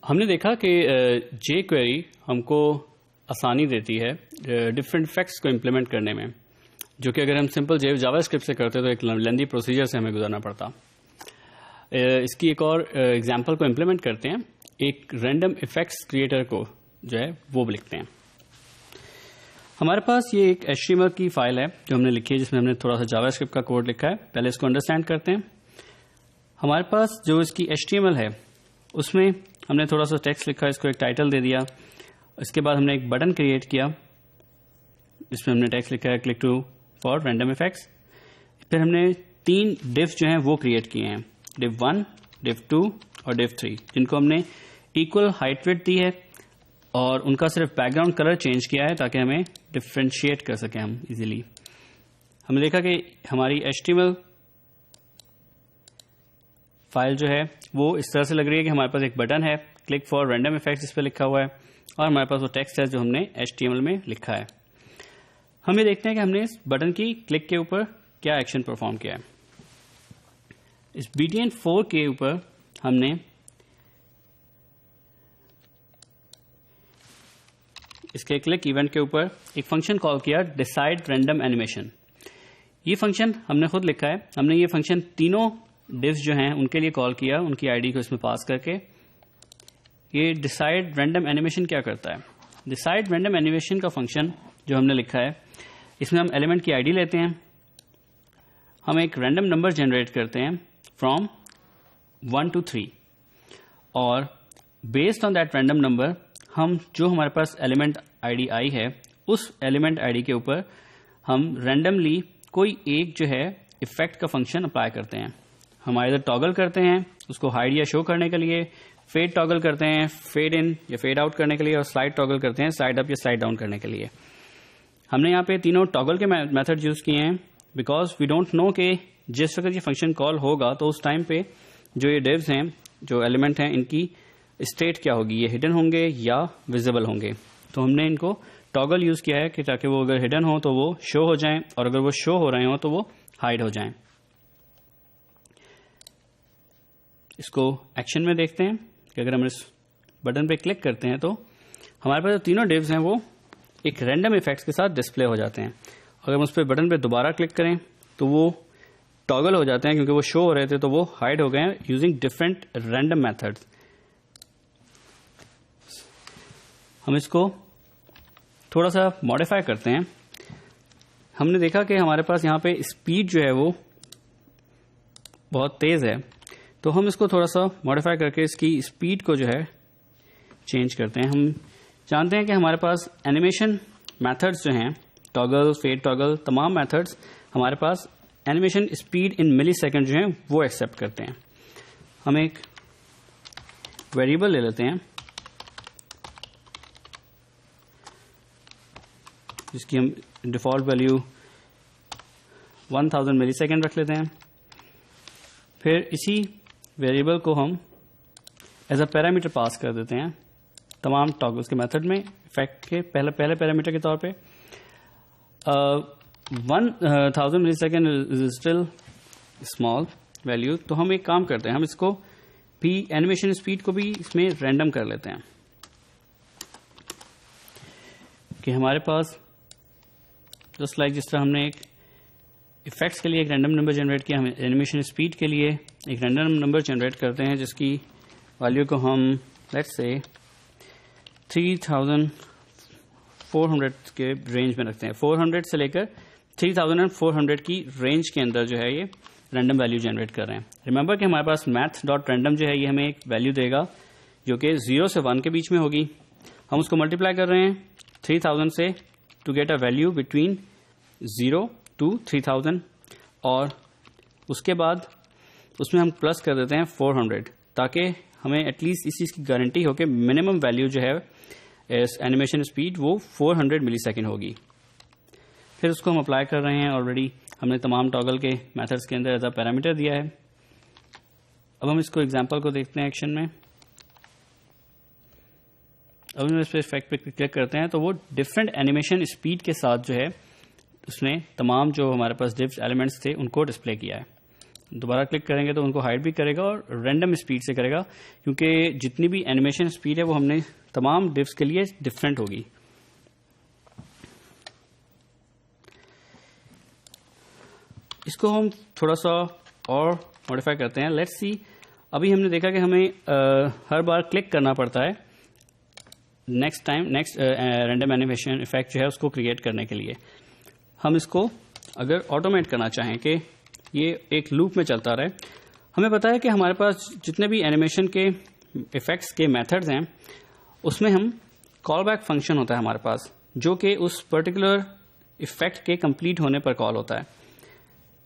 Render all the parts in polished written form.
हमने देखा कि जे क्वेरी हमको आसानी देती है डिफरेंट इफेक्ट्स को इम्प्लीमेंट करने में, जो कि अगर हम सिंपल जावास्क्रिप्ट से करते तो एक लेंदी प्रोसीजर से हमें गुजरना पड़ता। इसकी एक और एग्जांपल को इम्प्लीमेंट करते हैं। एक रैंडम इफेक्ट्स क्रिएटर को जो है वो लिखते हैं। हमारे पास ये एक HTML की फाइल है जो हमने लिखी है, जिसमें हमने थोड़ा सा जावास्क्रिप्ट का कोड लिखा है। पहले इसको अंडरस्टैंड करते हैं। हमारे पास जो इसकी HTML है उसमें हमने थोड़ा सा टेक्स्ट लिखा, इसको एक टाइटल दे दिया। इसके बाद हमने एक बटन क्रिएट किया जिसमें हमने टेक्स्ट लिखा है click to for random effects. फिर हमने 3 डिव जो हैं वो क्रिएट किए हैं, div 1, div 2 और div 3, जिनको हमने इक्वल हाइट विड्थ दी है और उनका सिर्फ बैकग्राउंड कलर चेंज किया है ताकि हमें डिफ्रेंशिएट कर सकें हम इजीली। हमने देखा कि हमारी HTML फाइल जो है वो इस तरह से लग रही है कि हमारे पास एक बटन है क्लिक फॉर रैंडम इफेक्ट्स जिस पर लिखा हुआ है, और हमारे पास वो टेक्स्ट है जो हमने HTML में लिखा है। हम ये देखते हैं कि हमने इस बटन की क्लिक के ऊपर क्या एक्शन परफॉर्म किया है। इस btn4 के ऊपर हमने इसके क्लिक इवेंट के ऊपर एक फंक्शन कॉल किया डिसाइड रैंडम एनिमेशन। ये फंक्शन हमने खुद लिखा है। हमने ये फंक्शन तीनों डिव्स जो हैं उनके लिए कॉल किया, उनकी आईडी को इसमें पास करके। ये डिसाइड रैंडम एनिमेशन क्या करता है? डिसाइड रैंडम एनिमेशन का फंक्शन जो हमने लिखा है, इसमें हम एलिमेंट की आईडी लेते हैं, हम एक रैंडम नंबर जनरेट करते हैं फ्रॉम 1 to 3, और based on that random number हम जो हमारे पास एलिमेंट आईडी आई है उस एलिमेंट आईडी के ऊपर हम रैंडमली कोई एक जो है इफेक्ट का फंक्शन अप्लाई करते हैं। हम आइदर टॉगल करते हैं उसको हाइड या शो करने के लिए, फेड टॉगल करते हैं फेड इन या फेड आउट करने के लिए, और स्लाइड टॉगल करते हैं स्लाइड अप या स्लाइड डाउन करने के लिए। हमने यहाँ पे तीनों टॉगल के मेथड यूज किए हैं बिकॉज वी डोंट नो कि जिस वक्त ये फंक्शन कॉल होगा तो उस टाइम पे जो ये डिव्स हैं, जो एलिमेंट हैं, इनकी स्टेट क्या होगी, ये हिडन होंगे या विजिबल होंगे। तो हमने इनको टॉगल यूज किया है कि ताकि वो अगर हिडन हो तो वो शो हो जाएं, और अगर वो शो हो रहे हो तो वो हाइड हो जाएं। इसको एक्शन में देखते हैं कि अगर हम इस बटन पे क्लिक करते हैं तो हमारे पास जो तीनों डिव्स हैं वो एक रैंडम इफेक्ट्स के साथ डिस्प्ले हो जाते हैं। अगर हम उस पर बटन पे दोबारा क्लिक करें तो वो टॉगल हो जाते हैं, क्योंकि वो शो हो रहे थे तो वो हाइड हो गए हैं यूजिंग डिफरेंट रैंडम मेथड्स। हम इसको थोड़ा सा मॉडिफाई करते हैं। हमने देखा कि हमारे पास यहाँ पे स्पीड जो है वो बहुत तेज है, तो हम इसको थोड़ा सा मॉडिफाई करके इसकी स्पीड को जो है चेंज करते हैं। हम जानते हैं कि हमारे पास एनिमेशन मेथड्स जो हैं, टॉगल, फेड टॉगल, तमाम मेथड्स हमारे पास animation speed in millisecond जो है वो एक्सेप्ट करते हैं। हम एक वेरिएबल ले लेते हैं जिसकी हम डिफॉल्ट वैल्यू 1000 मिली सेकेंड रख लेते हैं। फिर इसी वेरिएबल को हम एज अ पैरामीटर पास कर देते हैं तमाम टॉगल्स के मेथड में, इफेक्ट के पहले पैरामीटर के तौर पे। 1000 millisecond is still small value, तो हम एक काम करते हैं, हम इसको भी एनिमेशन स्पीड को भी इसमें रैंडम कर लेते हैं कि हमारे पास जस्ट लाइक जिस तरह हमने एक इफेक्ट्स के लिए एक रैंडम नंबर जनरेट किया, हम एनिमेशन स्पीड के लिए एक रैंडम नंबर जनरेट करते हैं जिसकी वैल्यू को हम लेट्स से 3400 के रेंज में रखते हैं। 400 से लेकर 3400 की रेंज के अंदर जो है ये रैंडम वैल्यू जनरेट कर रहे हैं। रिमेंबर कि हमारे पास math.random जो है ये हमें एक वैल्यू देगा जो कि 0 से 1 के बीच में होगी। हम उसको मल्टीप्लाई कर रहे हैं 3000 से to get a value between 0 to 3000, और उसके बाद उसमें हम प्लस कर देते हैं 400 ताकि हमें एटलीस्ट इस चीज़ की गारंटी हो कि मिनिमम वैल्यू जो है इस एनिमेशन स्पीड वो 400 मिली सेकेंड होगी। फिर उसको हम अप्लाई कर रहे हैं। ऑलरेडी हमने तमाम टॉगल के मेथड्स के अंदर एज अ पैरामीटर दिया है। अब हम इसको एग्जांपल को देखते हैं एक्शन में। अब हम इस पर इफेक्ट पे क्लिक करते हैं तो वो डिफरेंट एनिमेशन स्पीड के साथ जो है उसने तमाम जो हमारे पास डिव्स एलिमेंट्स थे उनको डिस्प्ले किया है। दोबारा क्लिक करेंगे तो उनको हाइड भी करेगा और रैंडम स्पीड से करेगा, क्योंकि जितनी भी एनिमेशन स्पीड है वो हमने तमाम डिव्स के लिए डिफरेंट होगी। इसको हम थोड़ा सा और मॉडिफाई करते हैं। लेट्स सी, अभी हमने देखा कि हमें हर बार क्लिक करना पड़ता है नेक्स्ट रैंडम एनिमेशन इफेक्ट जो है उसको क्रिएट करने के लिए। हम इसको अगर ऑटोमेट करना चाहें कि ये एक लूप में चलता रहे, हमें पता है कि हमारे पास जितने भी एनिमेशन के इफेक्ट्स के मेथड्स हैं उसमें हम कॉल बैक फंक्शन होता है हमारे पास, जो कि उस पर्टिकुलर इफेक्ट के कंप्लीट होने पर कॉल होता है।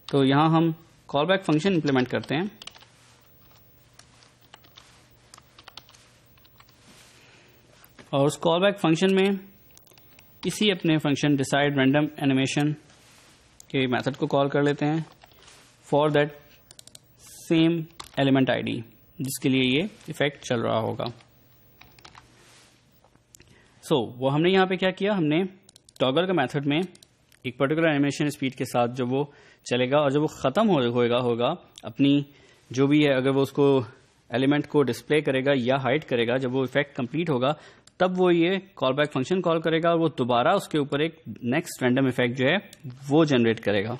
तो यहां हम कॉल बैक फंक्शन इंप्लीमेंट करते हैं। और उस कॉल बैक फंक्शन में इसी अपने फंक्शन डिसाइड रैंडम एनिमेशन के मेथड को कॉल कर लेते हैं for that same element ID जिसके लिए ये इफेक्ट चल रहा होगा। वो हमने यहाँ पे क्या किया, हमने टॉगल का मेथड में एक पर्टिकुलर एनिमेशन स्पीड के साथ जब वो चलेगा और जब वो ख़त्म होगा अपनी जो भी है, अगर वो उसको एलिमेंट को डिस्प्ले करेगा या हाइड करेगा, जब वो इफेक्ट कंप्लीट होगा तब वो ये कॉल बैक फंक्शन कॉल करेगा और वो दोबारा उसके ऊपर एक नेक्स्ट रैंडम इफेक्ट जो है वो जनरेट करेगा।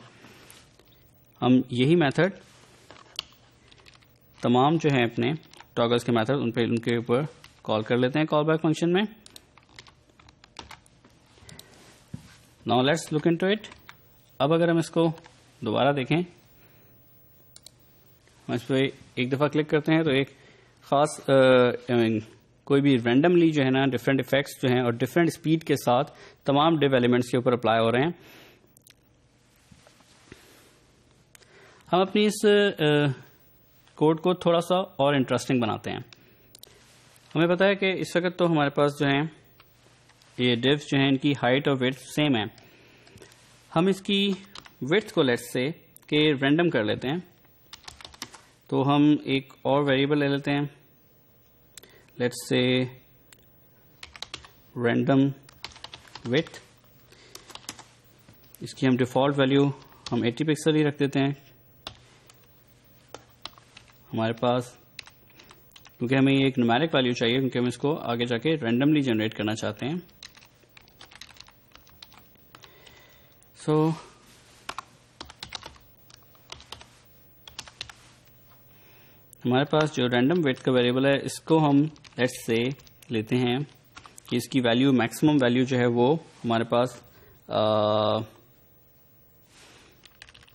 हम यही मेथड तमाम जो है अपने टॉगल्स के मेथड उनके ऊपर कॉल कर लेते हैं कॉल बैक फंक्शन में। Now let's look into it. अब अगर हम इसको दोबारा देखें, हम इस पर एक दफ़ा क्लिक करते हैं तो एक ख़ास कोई भी रैंडमली जो है ना डिफरेंट इफेक्ट्स जो हैं और डिफरेंट स्पीड के साथ तमाम डिव एलिमेंट्स के ऊपर अप्लाई हो रहे हैं। हम अपनी इस कोड को थोड़ा सा और इंटरेस्टिंग बनाते हैं। हमें पता है कि इस वक्त तो हमारे पास जो है ये डिव्स जो हैं इनकी हाइट और विड्थ सेम है। हम इसकी विड्थ को लेट्स से के रैंडम कर लेते हैं। तो हम एक और वेरिएबल ले लेते हैं, लेट्स से रैंडम विड्थ। इसकी हम डिफ़ॉल्ट वैल्यू हम 80 पिक्सल ही रख देते हैं हमारे पास, क्योंकि हमें ये एक न्यूमेरिक वैल्यू चाहिए, क्योंकि हम इसको आगे जाके रैंडमली जनरेट करना चाहते हैं। हमारे पास जो रैंडम विड्थ का वेरिएबल है इसको हम लेट्स से लेते हैं कि इसकी वैल्यू मैक्सिमम वैल्यू जो है वो हमारे पास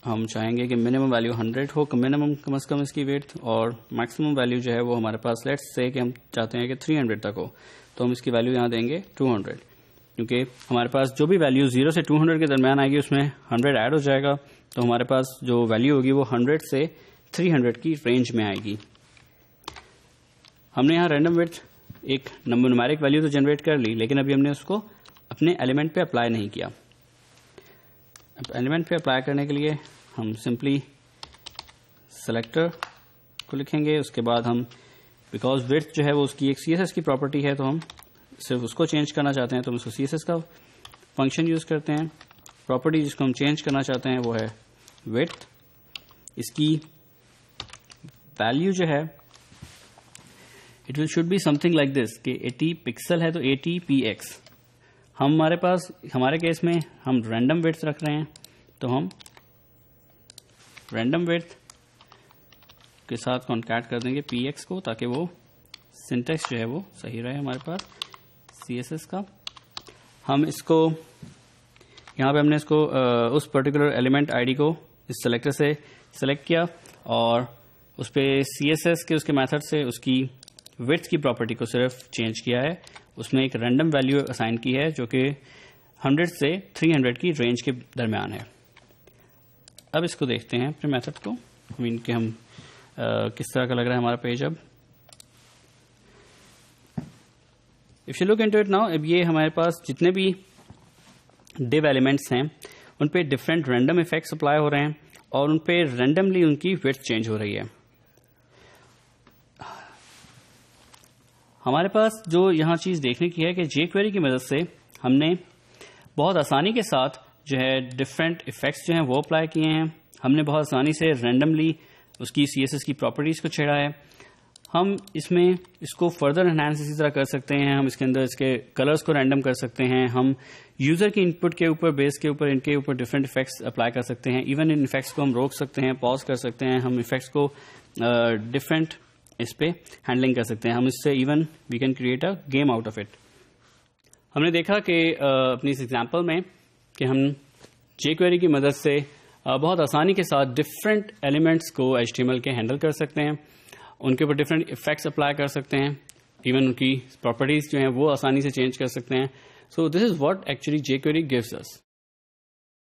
हम चाहेंगे कि मिनिमम वैल्यू 100 हो, मिनिमम कम से कम इसकी विड्थ, और मैक्सिमम वैल्यू जो है वो हमारे पास लेट्स से कि हम चाहते हैं कि 300 तक हो, तो हम इसकी वैल्यू यहाँ देंगे 200, क्योंकि हमारे पास जो भी वैल्यू 0 से 200 के दरमियान आएगी उसमें 100 ऐड हो जाएगा, तो हमारे पास जो वैल्यू होगी वो 100 से 300 की रेंज में आएगी। हमने यहाँ रैंडम विड्थ एक न्यूमेरिक वैल्यू तो जनरेट कर ली, लेकिन अभी हमने उसको अपने एलिमेंट पे अप्लाई नहीं किया। अब एलिमेंट पे अप्लाई करने के लिए हम सिंपली सेलेक्टर को लिखेंगे, उसके बाद हम बिकॉज विड्थ जो है वो उसकी एक CSS की प्रॉपर्टी है, तो हम सिर्फ उसको चेंज करना चाहते हैं, तो हम उसको CSS का फंक्शन यूज़ करते हैं। प्रॉपर्टी जिसको हम चेंज करना चाहते हैं वो है विड्थ। इसकी वैल्यू जो है it will should be something like this कि 80 पिक्सल है तो 80 px। हमारे पास हमारे केस में हम रैंडम विड्थ रख रहे हैं, तो हम रैंडम विड्थ के साथ कॉन्कैट कर देंगे px को, ताकि वो सिंटेक्स जो है वो सही रहे हमारे पास CSS का। हम इसको यहाँ पे हमने इसको उस पर्टिकुलर एलिमेंट आईडी को इस सेलेक्टर से सेलेक्ट किया और उस पर CSS के उसके मेथड से उसकी विड्थ की प्रॉपर्टी को सिर्फ चेंज किया है, उसमें एक रैंडम वैल्यू असाइन की है जो कि 100 से 300 की रेंज के दरमियान है। अब इसको देखते हैं अपने मेथड को, इनके हम किस तरह का लग रहा है हमारा पेज। अब if you look into it now, अब ये हमारे पास जितने भी डिव एलिमेंट्स हैं उन पे डिफरेंट रैंडम इफेक्ट्स अप्लाई हो रहे हैं और उन पे रैंडमली उनकी विड्थ चेंज हो रही है। हमारे पास जो यहाँ चीज़ देखने की है कि jQuery की मदद से हमने बहुत आसानी के साथ जो है डिफरेंट इफेक्ट्स जो हैं वो अप्लाई किए हैं। हमने बहुत आसानी से रैंडमली उसकी CSS की प्रॉपर्टीज़ को छेड़ा है। हम इसमें इसको फर्दर एनहांस इसी तरह कर सकते हैं। हम इसके अंदर इसके कलर्स को रैंडम कर सकते हैं। हम यूज़र के इनपुट के ऊपर, बेस के ऊपर, इनके ऊपर डिफरेंट इफेक्ट्स अप्लाई कर सकते हैं। इवन इन इफेक्ट्स को हम रोक सकते हैं, पॉज कर सकते हैं। हम इफेक्ट्स को डिफरेंट इस पे हैंडलिंग कर सकते हैं। हम इससे even we can create a game out of it. हमने देखा कि अपनी इस एग्जाम्पल में कि हम jQuery की मदद से बहुत आसानी के साथ डिफरेंट एलिमेंट्स को HTML के हैंडल कर सकते हैं, उनके ऊपर डिफरेंट इफेक्ट्स अप्लाई कर सकते हैं, इवन उनकी प्रॉपर्टीज जो हैं वो आसानी से चेंज कर सकते हैं। So this is what actually jQuery gives us.